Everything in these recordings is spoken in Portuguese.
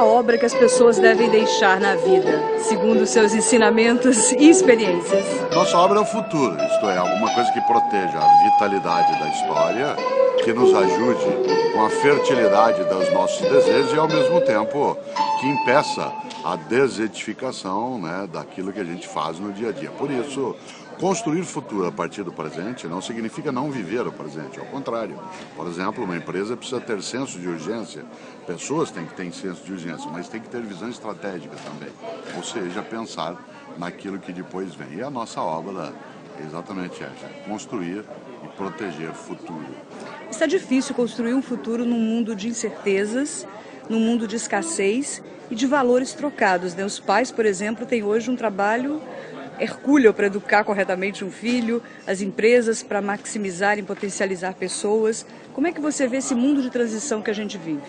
a obra que as pessoas devem deixar na vida, segundo seus ensinamentos e experiências? Nossa obra é o futuro, isto é, alguma coisa que proteja a vitalidade da história, que nos ajude com a fertilidade dos nossos desejos e, ao mesmo tempo, que impeça a desedificação, né, daquilo que a gente faz no dia a dia. Por isso, construir futuro a partir do presente não significa não viver o presente, ao contrário. Por exemplo, uma empresa precisa ter senso de urgência, pessoas têm que ter senso de urgência, mas tem que ter visão estratégica também, ou seja, pensar naquilo que depois vem. E a nossa obra é exatamente essa, construir e proteger o futuro. Está difícil construir um futuro num mundo de incertezas, num mundo de escassez e de valores trocados, né? Os pais, por exemplo, têm hoje um trabalho hercúleo para educar corretamente um filho, as empresas para maximizar e potencializar pessoas. Como é que você vê esse mundo de transição que a gente vive?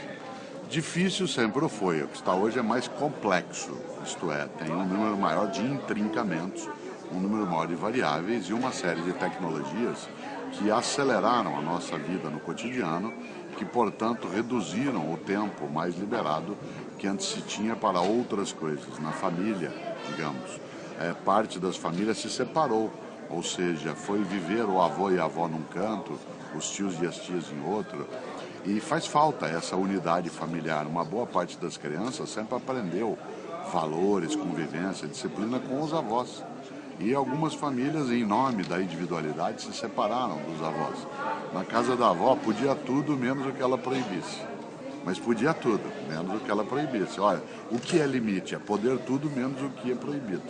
Difícil sempre foi, o que está hoje é mais complexo, isto é, tem um número maior de intrincamentos, um número maior de variáveis e uma série de tecnologias que aceleraram a nossa vida no cotidiano, que, portanto, reduziram o tempo mais liberado que antes se tinha para outras coisas, na família, digamos. Parte das famílias se separou, ou seja, foi viver o avô e a avó num canto, os tios e as tias em outro, e faz falta essa unidade familiar. Uma boa parte das crianças sempre aprendeu valores, convivência, disciplina com os avós. E algumas famílias, em nome da individualidade, se separaram dos avós. Na casa da avó podia tudo menos o que ela proibisse. Mas podia tudo, menos o que ela proibisse. Olha, o que é limite? É poder tudo menos o que é proibido.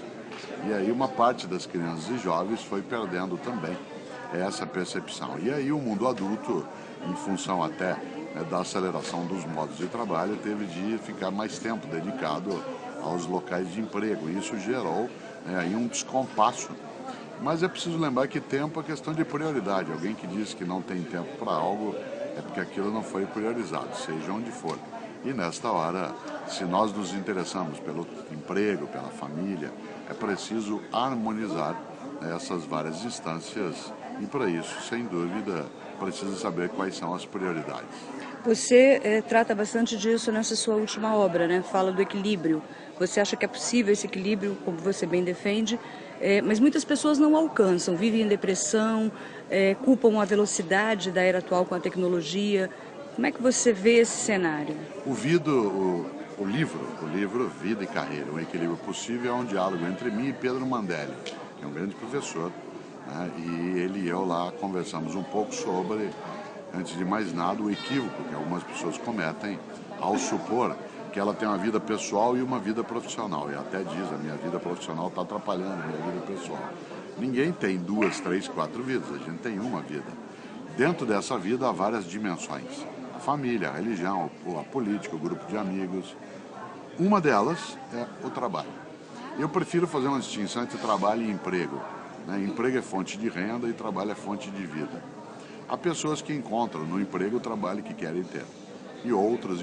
E aí uma parte das crianças e jovens foi perdendo também essa percepção. E aí o mundo adulto, em função até, né, da aceleração dos modos de trabalho, teve de ficar mais tempo dedicado aos locais de emprego. E isso gerou, né, aí um descompasso. Mas é preciso lembrar que tempo é questão de prioridade. Alguém que diz que não tem tempo para algo é porque aquilo não foi priorizado, seja onde for. E nesta hora, se nós nos interessamos pelo emprego, pela família, é preciso harmonizar essas várias instâncias e, para isso, sem dúvida, precisa saber quais são as prioridades. Você trata bastante disso nessa sua última obra, né? Fala do equilíbrio. Você acha que é possível esse equilíbrio, como você bem defende, mas muitas pessoas não alcançam, vivem em depressão, culpam a velocidade da era atual com a tecnologia. Como é que você vê esse cenário? O livro Vida e Carreira, um equilíbrio possível, é um diálogo entre mim e Pedro Mandelli, que é um grande professor, né? E ele e eu lá conversamos um pouco sobre, antes de mais nada, o equívoco que algumas pessoas cometem ao supor que ela tem uma vida pessoal e uma vida profissional. E até diz, a minha vida profissional está atrapalhando a minha vida pessoal. Ninguém tem 2, 3, 4 vidas, a gente tem uma vida. Dentro dessa vida há várias dimensões. A família, a religião, a política, o grupo de amigos. Uma delas é o trabalho. Eu prefiro fazer uma distinção entre trabalho e emprego, né? Emprego é fonte de renda e trabalho é fonte de vida. Há pessoas que encontram no emprego o trabalho que querem ter. E outras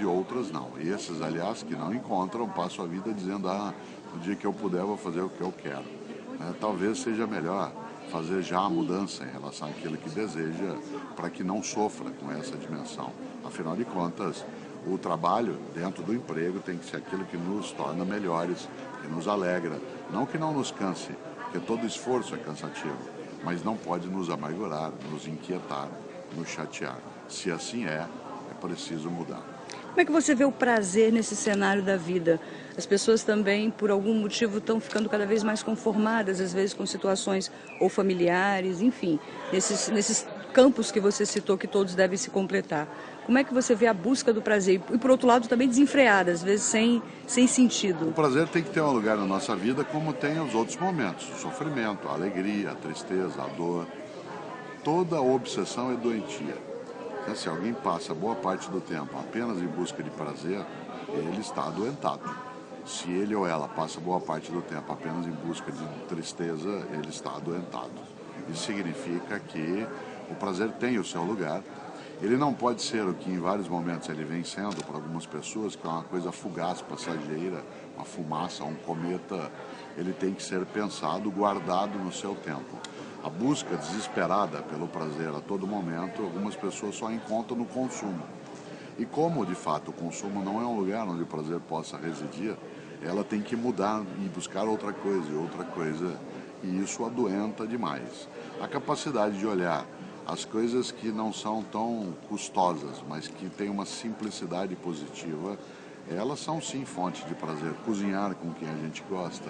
não. E esses, aliás, que não encontram, passam a vida dizendo, no dia que eu puder, eu vou fazer o que eu quero. Talvez seja melhor fazer já a mudança em relação àquilo que deseja, para que não sofra com essa dimensão. Afinal de contas, o trabalho dentro do emprego tem que ser aquilo que nos torna melhores, que nos alegra, não que não nos canse, porque todo esforço é cansativo, mas não pode nos amargurar, nos inquietar, nos chatear. Se assim é preciso mudar. Como é que você vê o prazer nesse cenário da vida? As pessoas também, por algum motivo, estão ficando cada vez mais conformadas, às vezes com situações ou familiares, enfim, nesses campos que você citou que todos devem se completar. Como é que você vê a busca do prazer? E, por outro lado, também desenfreada, às vezes sem sentido. O prazer tem que ter um lugar na nossa vida como tem os outros momentos. O sofrimento, a alegria, a tristeza, a dor. Toda obsessão é doentia. Se alguém passa boa parte do tempo apenas em busca de prazer, ele está adoentado. Se ele ou ela passa boa parte do tempo apenas em busca de tristeza, ele está adoentado. Isso significa que o prazer tem o seu lugar. Ele não pode ser o que em vários momentos ele vem sendo para algumas pessoas, que é uma coisa fugaz, passageira, uma fumaça, um cometa. Ele tem que ser pensado, guardado no seu tempo. A busca desesperada pelo prazer a todo momento, algumas pessoas só encontram no consumo. E como, de fato, o consumo não é um lugar onde o prazer possa residir, ela tem que mudar e buscar outra coisa e outra coisa, e isso adoenta demais. A capacidade de olhar as coisas que não são tão custosas, mas que têm uma simplicidade positiva, elas são sim fonte de prazer. Cozinhar com quem a gente gosta,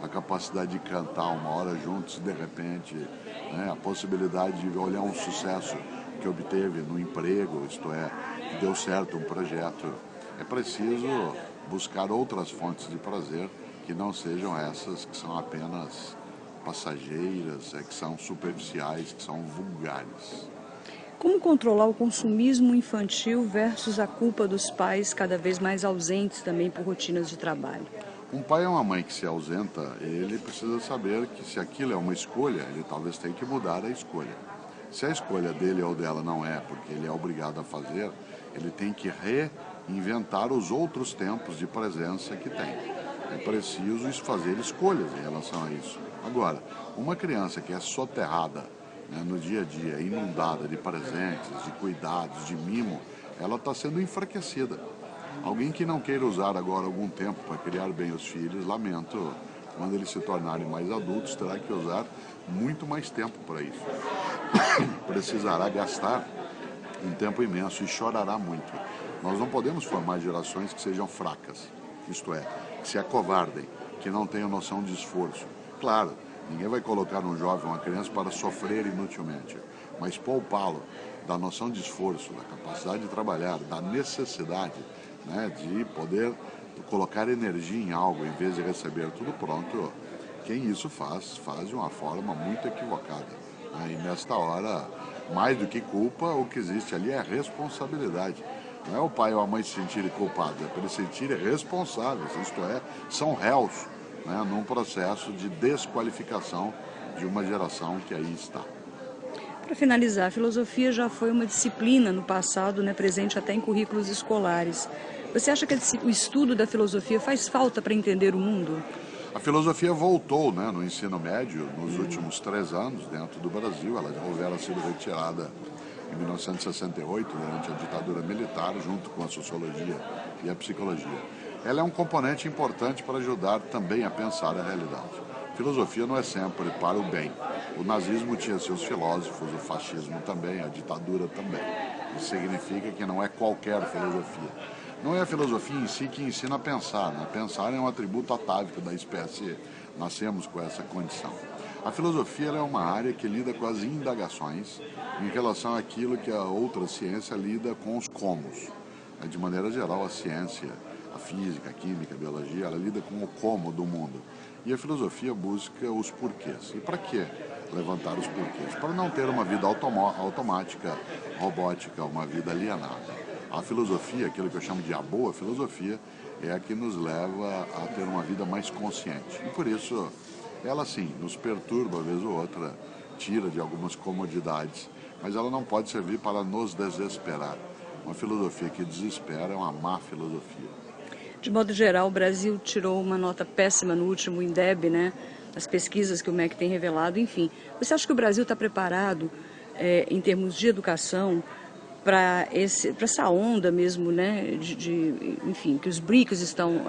a capacidade de cantar uma hora juntos de repente, né? A possibilidade de olhar um sucesso que obteve no emprego, isto é, que deu certo um projeto. É preciso buscar outras fontes de prazer que não sejam essas que são apenas passageiras, que são superficiais, que são vulgares. Como controlar o consumismo infantil versus a culpa dos pais cada vez mais ausentes também por rotinas de trabalho? Um pai ou uma mãe que se ausenta, ele precisa saber que se aquilo é uma escolha, ele talvez tenha que mudar a escolha. Se a escolha dele ou dela não é, porque ele é obrigado a fazer, ele tem que reinventar os outros tempos de presença que tem. É preciso fazer escolhas em relação a isso. Agora, uma criança que é soterrada, né, no dia a dia, inundada de presentes, de cuidados, de mimo, ela está sendo enfraquecida. Alguém que não queira usar agora algum tempo para criar bem os filhos, lamento, quando eles se tornarem mais adultos, terá que usar muito mais tempo para isso. Precisará gastar um tempo imenso e chorará muito. Nós não podemos formar gerações que sejam fracas, isto é, que se acovardem, que não tenham noção de esforço. Claro, ninguém vai colocar um jovem, uma criança, para sofrer inutilmente, mas poupá-lo da noção de esforço, da capacidade de trabalhar, da necessidade, né, de poder colocar energia em algo em vez de receber tudo pronto, quem isso faz de uma forma muito equivocada. Né? E nesta hora, mais do que culpa, o que existe ali é responsabilidade. Não é o pai ou a mãe se sentirem culpados, é para eles se sentirem responsáveis, isto é, são réus, né, num processo de desqualificação de uma geração que aí está. Para finalizar, a filosofia já foi uma disciplina no passado, né, presente até em currículos escolares. Você acha que o estudo da filosofia faz falta para entender o mundo? A filosofia voltou, né, no ensino médio nos últimos 3 anos dentro do Brasil. Ela já houvera sido retirada em 1968, durante a ditadura militar, junto com a sociologia e a psicologia. Ela é um componente importante para ajudar também a pensar a realidade. Filosofia não é sempre para o bem. O nazismo tinha seus filósofos, o fascismo também, a ditadura também. Isso significa que não é qualquer filosofia. Não é a filosofia em si que ensina a pensar, né? Pensar é um atributo atávico da espécie, nascemos com essa condição. A filosofia é uma área que lida com as indagações em relação àquilo que a outra ciência lida com os comos. De maneira geral, a ciência, a física, a química, a biologia, ela lida com o como do mundo. E a filosofia busca os porquês. E para que levantar os porquês? Para não ter uma vida automática, robótica, uma vida alienada. A filosofia, aquilo que eu chamo de a boa filosofia, é a que nos leva a ter uma vida mais consciente. E por isso, ela sim, nos perturba, uma vez ou outra, tira de algumas comodidades, mas ela não pode servir para nos desesperar. Uma filosofia que desespera é uma má filosofia. De modo geral, o Brasil tirou uma nota péssima no último INDEB, né? As pesquisas que o MEC tem revelado, enfim. Você acha que o Brasil está preparado, em termos de educação, para essa onda mesmo, né? Enfim, que os BRICS estão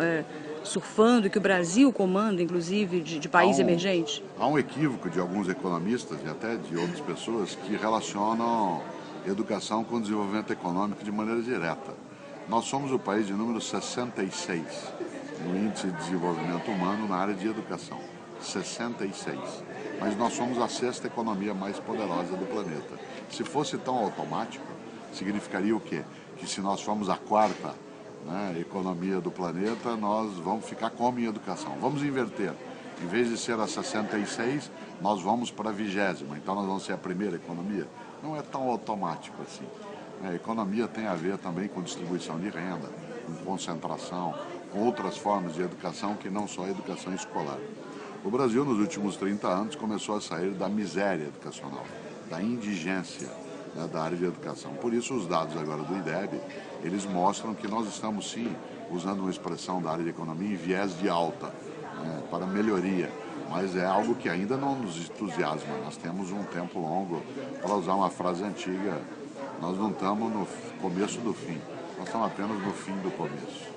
surfando, que o Brasil comanda, inclusive, de país emergente? Há um equívoco de alguns economistas e até de outras pessoas que relacionam educação com desenvolvimento econômico de maneira direta. Nós somos o país de número 66 no índice de desenvolvimento humano na área de educação. 66. Mas nós somos a 6ª economia mais poderosa do planeta. Se fosse tão automático, significaria o quê? Que se nós formos a 4ª, né, economia do planeta, nós vamos ficar como em educação. Vamos inverter. Em vez de ser a 66, nós vamos para a 20ª. Então nós vamos ser a primeira economia. Não é tão automático assim. A economia tem a ver também com distribuição de renda, com concentração, com outras formas de educação que não só a educação escolar. O Brasil, nos últimos 30 anos, começou a sair da miséria educacional, da indigência, né, da área de educação. Por isso, os dados agora do IDEB, eles mostram que nós estamos, sim, usando uma expressão da área de economia em viés de alta, né, para melhoria. Mas é algo que ainda não nos entusiasma. Nós temos um tempo longo, para usar uma frase antiga, nós não estamos no começo do fim, nós estamos apenas no fim do começo.